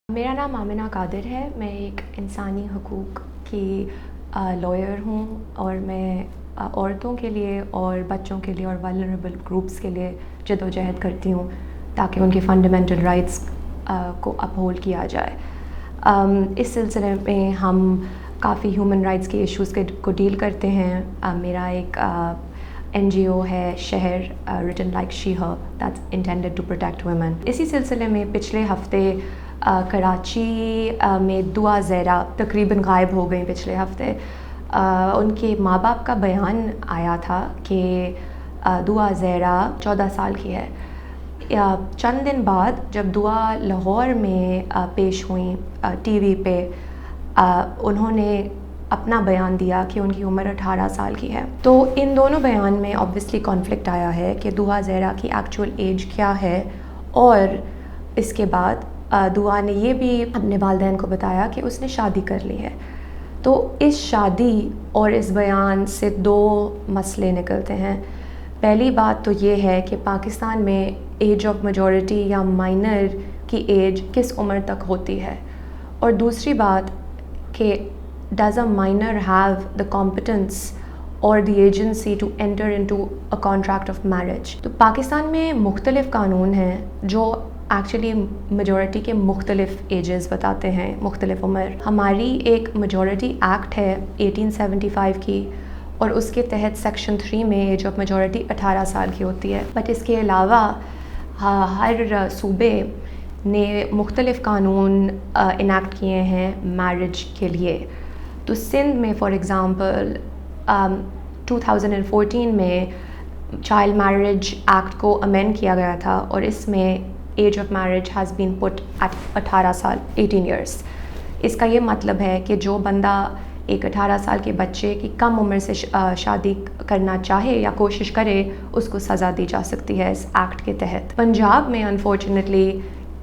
میرا نام آمنہ قادر ہے. میں ایک انسانی حقوق کی لائر ہوں اور میں عورتوں کے لیے اور بچوں کے لیے اور ولنریبل گروپس کے لیے جدوجہد کرتی ہوں تاکہ ان کی فنڈامنٹل رائٹس کو اپہولڈ کیا جائے. اس سلسلے میں ہم کافی ہیومن رائٹس کے ایشوز کو ڈیل کرتے ہیں. میرا ایک NGO ہے شہر written like she her that's intended to protect women. اسی سلسلے میں پچھلے ہفتے کراچی میں دعا زہرا تقریباً غائب ہو گئیں. پچھلے ہفتے ان کے ماں باپ کا بیان آیا تھا کہ دعا زہرا 14 سال کی ہے. چند دن بعد جب دعا لاہور میں پیش ہوئیں ٹی وی پہ انہوں نے اپنا بیان دیا کہ ان کی عمر 18 سال کی ہے. تو ان دونوں بیان میں آبویسلی کانفلکٹ آیا ہے کہ دعا زہرا کی ایکچوئل ایج کیا ہے، اور اس کے بعد دعا نے یہ بھی اپنے والدین کو بتایا کہ اس نے شادی کر لی ہے. تو اس شادی اور اس بیان سے دو مسئلے نکلتے ہیں. پہلی بات تو یہ ہے کہ پاکستان میں ایج آف میجورٹی یا مائنر کی ایج کس عمر تک ہوتی ہے، اور دوسری بات کہ does a minor have the competence اور the agency to enter into a contract of marriage. تو پاکستان میں مختلف قانون ہیں جو ایکچولی میجورٹی کے مختلف ایجز بتاتے ہیں، مختلف عمر. ہماری ایک میجورٹی ایکٹ ہے 1875 کی، اور اس کے تحت سیکشن 3 میں ایج آف میجورٹی 18 سال کی ہوتی ہے. بٹ اس کے علاوہ ہر صوبے نے مختلف قانون انیکٹ کیے ہیں میرج کے لیے. تو سندھ میں فار ایگزامپل 2014 میں چائلڈ میرج ایکٹ کو امینڈ کیا گیا تھا، اور اس میں age of marriage has been put at 18 سال 18 ایئرس. اس کا یہ مطلب ہے کہ جو بندہ ایک 18 سال کے بچے کی کم عمر سے شادی کرنا چاہے یا کوشش کرے، اس کو سزا دی جا سکتی ہے اس ایکٹ کے تحت. پنجاب میں انفارچونیٹلی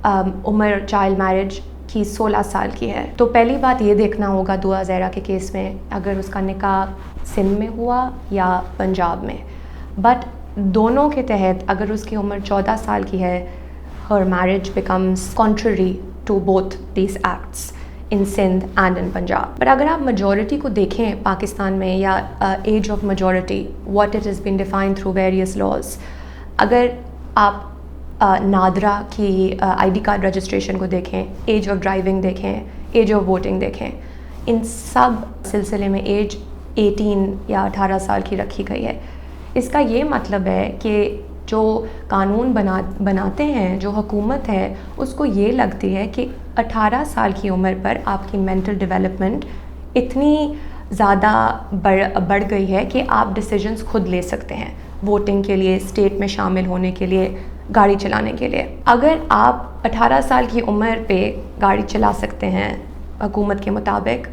عمر چائلڈ میرج کی 16 سال کی ہے. تو پہلی بات یہ دیکھنا ہوگا دعا زہرا کے کیس میں اگر اس کا نکاح سندھ میں ہوا یا پنجاب میں. بٹ دونوں کے تحت اگر اس کی عمر 14 سال کی ہے، her marriage becomes contrary to both these acts in Sindh and in Punjab. But اگر آپ majority کو دیکھیں پاکستان میں یا age of majority, what it has been defined through various laws. اگر آپ نادرا کی ID card registration کو دیکھیں، age of driving دیکھیں، age of voting دیکھیں، ان سب سلسلے میں ایج 18 یا 18 سال کی رکھی گئی ہے. اس کا یہ مطلب ہے کہ جو قانون بناتے ہیں، جو حکومت ہے، اس کو یہ لگتی ہے کہ 18 سال کی عمر پر آپ کی مینٹل ڈیولپمنٹ اتنی زیادہ بڑھ گئی ہے کہ آپ ڈیسیجنز خود لے سکتے ہیں ووٹنگ کے لیے، اسٹیٹ میں شامل ہونے کے لیے، گاڑی چلانے کے لیے. اگر آپ 18 سال کی عمر پہ گاڑی چلا سکتے ہیں حکومت کے مطابق،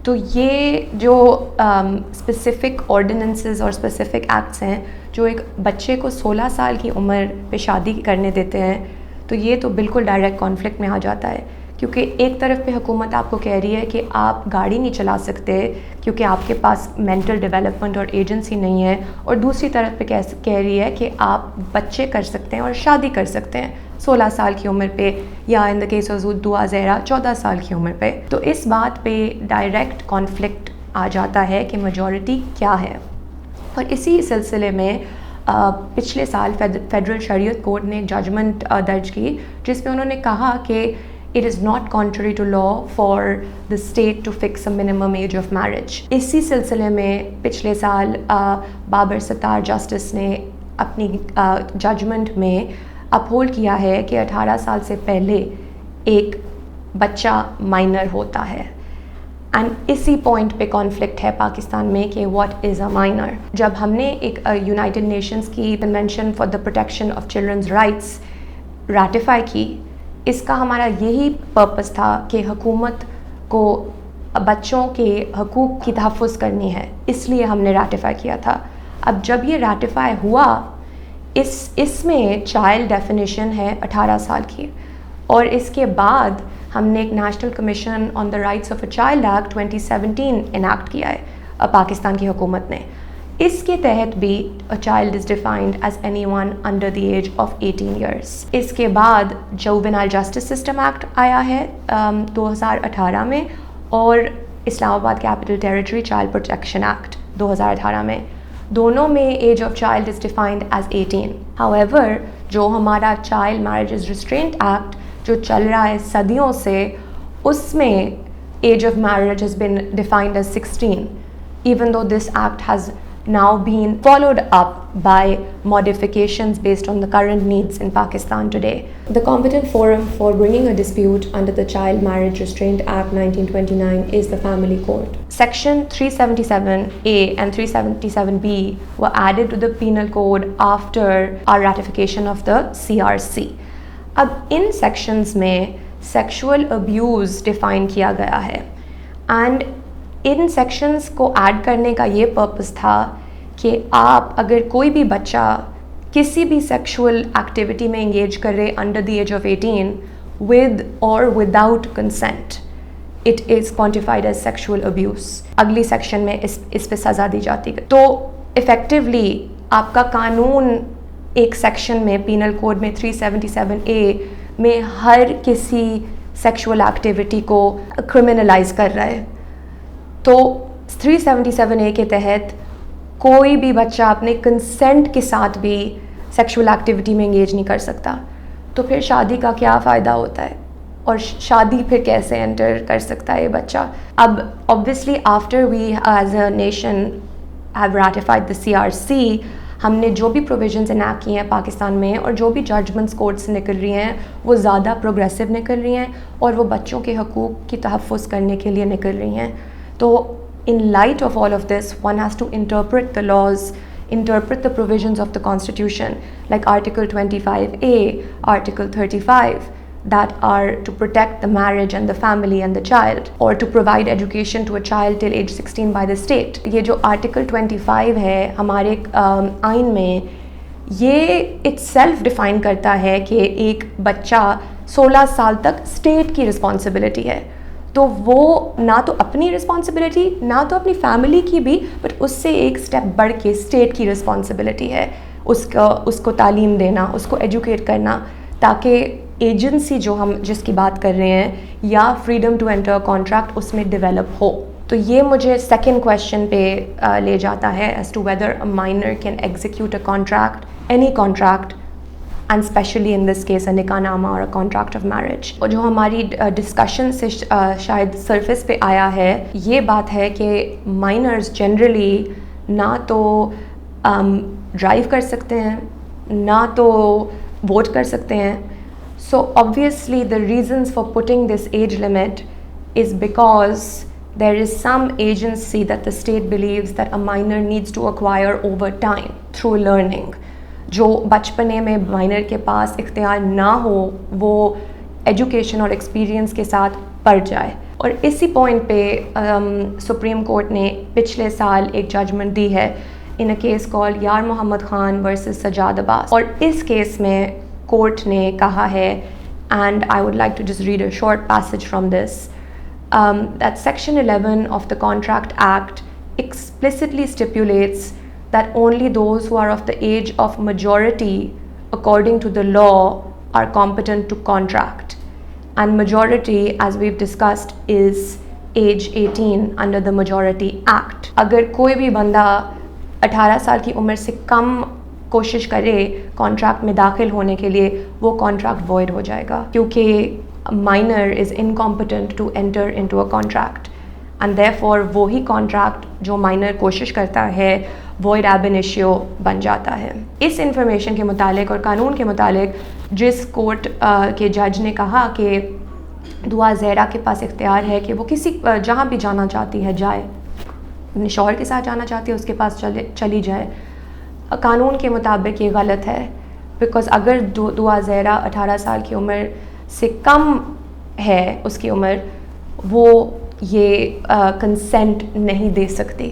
تو یہ جو اسپیسیفک آرڈیننسز اور اسپیسیفک ایکٹس ہیں جو ایک بچے کو 16 سال کی عمر پہ شادی کرنے دیتے ہیں، تو یہ تو بالکل ڈائریکٹ کانفلکٹ میں آ جاتا ہے. کیونکہ ایک طرف پہ حکومت آپ کو کہہ رہی ہے کہ آپ گاڑی نہیں چلا سکتے کیونکہ آپ کے پاس مینٹل ڈیولپمنٹ اور ایجنسی نہیں ہے، اور دوسری طرف پہ کہہ رہی ہے کہ آپ بچے کر سکتے ہیں اور شادی کر سکتے ہیں 16 سال کی عمر پہ، یا ان دا کیس آف دعا زہرا 14 سال کی عمر پہ. تو اس بات پہ ڈائریکٹ کانفلکٹ آ جاتا ہے کہ میجورٹی کیا ہے. اور اسی سلسلے میں پچھلے سال فیڈرل شریعت کورٹ نے ایک ججمنٹ درج کی جس میں انہوں نے کہا کہ it is not contrary to law for the state to fix a minimum age of marriage. اسی سلسلے میں پچھلے سال بابر ستار جسٹس نے اپنی ججمنٹ میں اپہولڈ کیا ہے کہ 18 سال سے پہلے ایک بچہ مائنر ہوتا ہے. اینڈ اسی پوائنٹ پہ کانفلکٹ ہے پاکستان میں کہ واٹ از اے مائنر. جب ہم نے ایک یونائٹڈ نیشنز کی convention for the protection of children's rights ratify کی، اس کا ہمارا یہی پرپس تھا کہ حکومت کو بچوں کے حقوق کی تحفظ کرنی ہے، اس لیے ہم نے ریٹیفائی کیا تھا. اب جب یہ ریٹیفائی ہوا، اس میں چائلڈ ڈیفینیشن ہے 18 سال کی، اور اس کے بعد ہم نے ایک national commission on the rights of a child act 2017 enact کیا ہے پاکستان کی حکومت نے. اس کے تحت بھی a child is defined as anyone under the age of 18 years. اس کے بعد Juvenile Justice System Act آیا ہے 2018 میں, اور Islamabad capital territory child protection act 2018 میں. دونوں میں age of child is defined as 18. However, جو ہمارا چائلڈ میرجز ریسٹرینٹ ایکٹ جو چل رہا ہے صدیوں سے, اس میں age of marriage has been defined as 16, even though this act has now been followed up by modifications based on the current needs in Pakistan today. The competent forum for bringing a dispute under the Child Marriage Restraint Act 1929 is the Family Court. Section 377A and 377B were added to the Penal Code after our ratification of the CRC. اب ان sections میں sexual abuse define کیا گیا ہے, and in sections کو add کرنے کا یہ purpose تھا کہ آپ اگر کوئی بھی بچہ کسی بھی سیکشول ایکٹیویٹی میں انگیج کر رہے under the age of 18 with اور without consent, it is quantified as sexual abuse. اگلی سیکشن میں اس پہ سزا دی جاتی ہے. تو افیکٹولی آپ کا قانون ایک سیکشن میں پینل کوڈ میں 377A میں ہر کسی سیکشول ایکٹیویٹی کو کرمنلائز کر رہا ہے. تو 377A کے تحت کوئی بھی بچہ اپنے کنسنٹ کے ساتھ بھی سیکشول ایکٹیویٹی میں انگیج نہیں کر سکتا. تو پھر شادی کا کیا فائدہ ہوتا ہے, اور شادی پھر کیسے انٹر کر سکتا ہے یہ بچہ. اب obviously after we as a nation have ratified the CRC, ہم نے جو بھی پروویژنز انیکٹ کی ہیں پاکستان میں, اور جو بھی ججمنٹس کورٹ سے نکل رہی ہیں وہ زیادہ پروگریسو نکل رہی ہیں, اور وہ بچوں کے حقوق کی تحفظ کرنے کے لیے نکل رہی ہیں. تو in light of all of this, one has to interpret the laws, interpret the provisions of the Constitution, like Article 25A, Article 35, that are to protect the marriage and the family and the child, or to provide education to a child till age 16 by the state. یہ جو Article 25 ہے ہمارے آئین میں, یہ itself define کرتا ہے کہ ایک بچہ 16 سال تک اسٹیٹ کی رسپانسبلٹی ہے. تو وہ نہ تو اپنی رسپانسبلٹی نہ تو اپنی فیملی کی بھی, بٹ اس سے ایک اسٹیپ بڑھ کے اسٹیٹ کی رسپانسبلٹی ہے اس کو تعلیم دینا, اس کو ایجوکیٹ کرنا, تاکہ ایجنسی جو ہم جس کی بات کر رہے ہیں یا فریڈم ٹو انٹر کانٹریکٹ اس میں ڈیولپ ہو. تو یہ مجھے سیکنڈ کویشچن پہ لے جاتا ہے as to whether a minor can execute a contract, any contract, and especially in this case a نکاح نامہ اور کانٹریکٹ آف میرج. اور جو ہماری ڈسکشن سے شاید سرفیس پہ آیا ہے یہ بات ہے کہ مائنرز جنرلی نہ تو ڈرائیو کر سکتے ہیں نہ تو ووٹ کر سکتے ہیں. So obviously the reasons for putting this age limit is because there is some agency that the state believes that a minor needs to acquire over time through learning. جو بچپنے میں مائنر کے پاس اختیار نہ ہو وہ education اور experience کے ساتھ پڑھ جائے. اور اسی پوائنٹ پہ سپریم کورٹ نے پچھلے سال ایک ججمنٹ دی ہے ان اے case call Yar Muhammad Khan versus Sajjad Abbas. اور اس کیس میں کورٹ نے کہا ہے, and I would like to just read a short passage from this, that section 11 of the contract act explicitly stipulates that only those who are of the age of majority according to the law are competent to contract, and majority as we've discussed is age 18 under the Majority Act. اگر کوئی بھی بندہ 18 سال کی عمر سے کم کوشش کرے contract میں داخل ہونے کے لیے وہ کانٹریکٹ وائڈ ہو جائے گا, کیونکہ minor is incompetent to enter into a contract, and therefore وہی کانٹریکٹ جو مائنر کوشش کرتا ہے وائڈ ایب انیشیو بن جاتا ہے. اس انفارمیشن کے متعلق اور قانون کے متعلق جس کورٹ کے جج نے کہا کہ دعا زہرا کے پاس اختیار ہے کہ وہ کسی جہاں بھی جانا چاہتی ہے جائے, اپنے شوہر کے ساتھ جانا چاہتی ہے اس کے پاس چلی جائے, قانون کے مطابق یہ غلط ہے, بیکاز اگر دعا زہرا 18 سال کی عمر سے کم ہے اس کی عمر, وہ یہ کنسینٹ نہیں دے سکتی.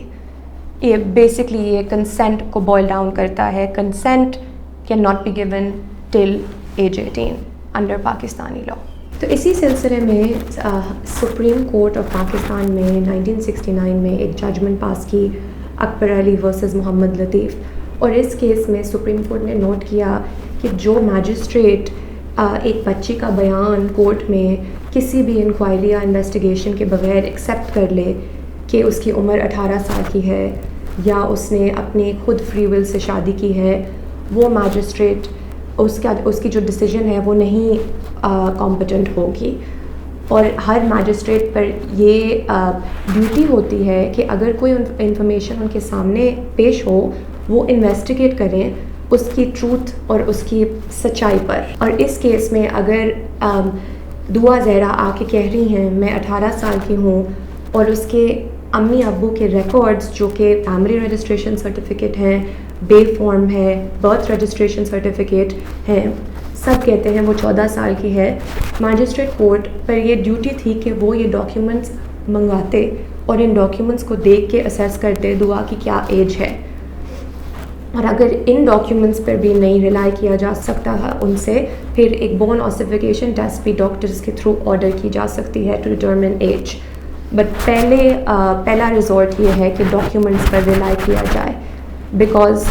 یہ بیسکلی یہ کنسینٹ کو بوائل ڈاؤن کرتا ہے. Consent can not be given till age 18 under Pakistani law. تو اسی سلسلے میں سپریم کورٹ آف پاکستان میں 1969 میں ایک ججمنٹ پاس کی اکبر علی ورسز محمد لطیف. اور اس کیس میں سپریم کورٹ نے نوٹ کیا کہ جو میجسٹریٹ ایک بچی کا بیان کورٹ میں کسی بھی انکوائری یا انویسٹیگیشن کے بغیر ایکسیپٹ کر لے کہ اس کی عمر 18 سال کی ہے یا اس نے اپنے خود فری ول سے شادی کی ہے، وہ میجسٹریٹ اس کی جو ڈیسیجن ہے وہ نہیں کمپیٹنٹ ہوگی. اور ہر میجسٹریٹ پر یہ ڈیوٹی ہوتی ہے کہ اگر کوئی انفارمیشن ان کے سامنے پیش ہو وہ انویسٹیگیٹ کریں اس کی ٹروتھ اور اس کی سچائی پر. اور اس کیس میں اگر دعا زہرا آ کے کہہ رہی ہیں میں 18 سال کی ہوں اور اس کے امی ابو کے ریکارڈز جو کہ فیملی رجسٹریشن سرٹیفکیٹ ہیں، بے فارم ہے، برتھ رجسٹریشن سرٹیفکیٹ ہیں، سب کہتے ہیں وہ 14 سال کی ہے، میجسٹریٹ کورٹ پر یہ ڈیوٹی تھی کہ وہ یہ ڈاکیومنٹس منگاتے اور ان ڈاکیومنٹس کو دیکھ کے اسیس کرتے دعا کی کیا ایج ہے. اور اگر ان ڈاکیومنٹس پر بھی نہیں ریلائی کیا جا سکتا ہے ان سے، پھر ایک بون آسیفیکیشن ٹیسٹ بھی ڈاکٹرز کے تھرو آرڈر کی جا سکتی ہے ٹو ڈیٹرمن ایج. بٹ پہلا ریزورٹ یہ ہے کہ ڈاکیومنٹس پر ریلائی کیا جائے because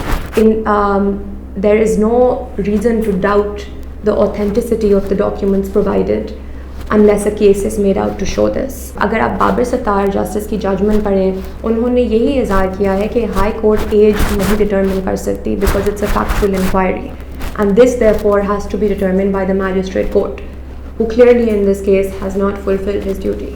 there is no reason to doubt the authenticity of the documents provided unless a case is made out to show this. اگر آپ بابر ستار جسٹس کی ججمنٹ پڑھیں، انہوں نے یہی اظہار کیا ہے کہ ہائی کورٹ ایج نہیں ڈٹرمن کر سکتی because it's a factual inquiry and this therefore has to be determined by the magistrate court who clearly in this case has not fulfilled his duty.